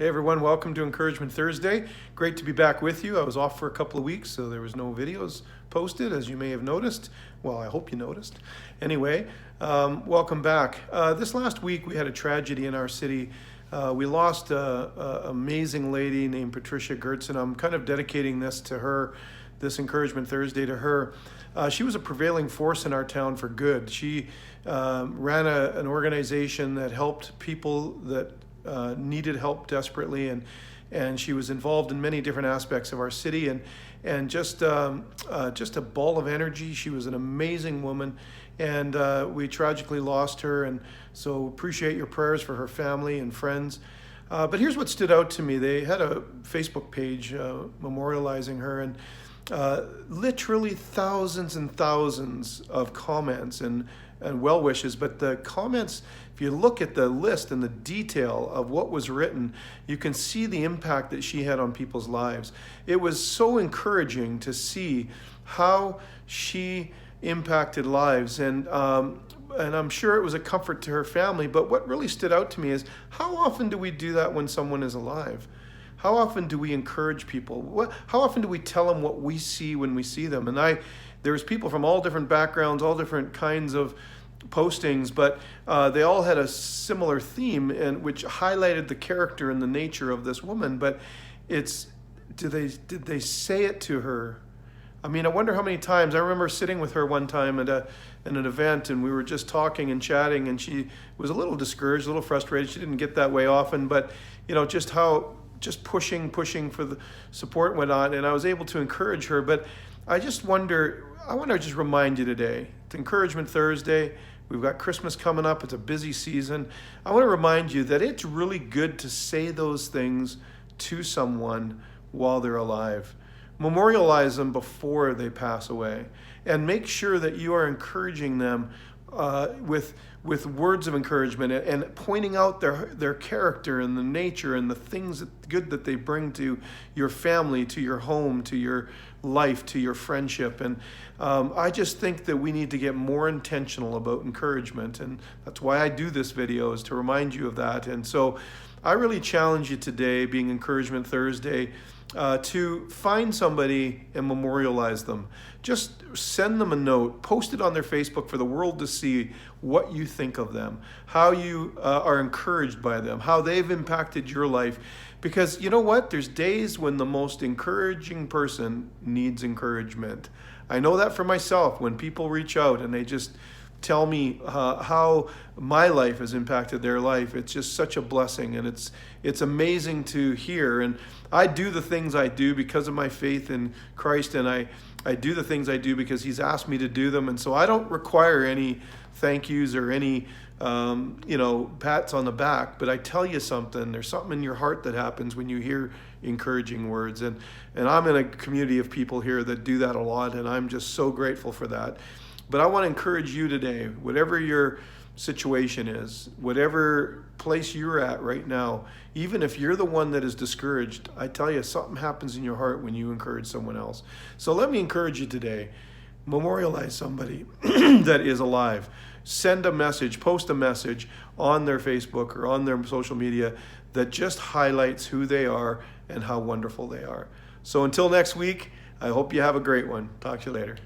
Hey everyone, welcome to Encouragement Thursday. Great to be back with you. I was off for a couple of weeks, so there was no videos posted, as you may have noticed. Well, I hope you noticed. Anyway, welcome back. This last week we had a tragedy in our city. We lost an amazing lady named Patrica, and I'm kind of dedicating this to her, this Encouragement Thursday to her. She was a prevailing force in our town for good. She ran an organization that helped people that needed help desperately, and she was involved in many different aspects of our city, and just a ball of energy. She was an amazing woman, and we tragically lost her, and so appreciate your prayers for her family and friends. But here's what stood out to me. They had a Facebook page memorializing her, and literally thousands and thousands of comments and well wishes. But the comments, if you look at the list and the detail of what was written, you can see the impact that she had on people's lives. It was so encouraging to see how she impacted lives, and I'm sure it was a comfort to her family. But what really stood out to me is, how often do we do that when someone is alive? How often do we encourage people? How often do we tell them what we see when we see them? And there was people from all different backgrounds, all different kinds of postings, but they all had a similar theme, and which highlighted the character and the nature of this woman. But did they say it to her? I mean, I wonder how many times. I remember sitting with her one time at an event, and we were just talking and chatting, and she was a little discouraged, a little frustrated. She didn't get that way often, but just pushing for the support went on, and I was able to encourage her. But I want to just remind you today, it's Encouragement Thursday. We've got Christmas coming up. It's a busy season. I want to remind you that it's really good to say those things to someone while they're alive. Memorialize them before they pass away, and make sure that you are encouraging them with words of encouragement, and pointing out their character and the nature and the things good that they bring to your family, to your home, to your life, to your friendship. And I just think that we need to get more intentional about encouragement, and that's why I do this video, is to remind you of that. And so I really challenge you today, being Encouragement Thursday, to find somebody and memorialize them. Just send them a note, post it on their Facebook for the world to see what you think of them, how you are encouraged by them, how they've impacted your life. Because you know what? There's days when the most encouraging person needs encouragement. I know that for myself, when people reach out and they just tell me how my life has impacted their life. It's just such a blessing, and it's amazing to hear. And I do the things I do because of my faith in Christ, and I do the things I do because He's asked me to do them. And so I don't require any thank yous or any pats on the back. But I tell you something, there's something in your heart that happens when you hear encouraging words. And I'm in a community of people here that do that a lot, and I'm just so grateful for that. But I want to encourage you today, whatever your situation is, whatever place you're at right now, even if you're the one that is discouraged, I tell you, something happens in your heart when you encourage someone else. So let me encourage you today. Memorialize somebody that is alive. Send a message, post a message on their Facebook or on their social media that just highlights who they are and how wonderful they are. So until next week, I hope you have a great one. Talk to you later.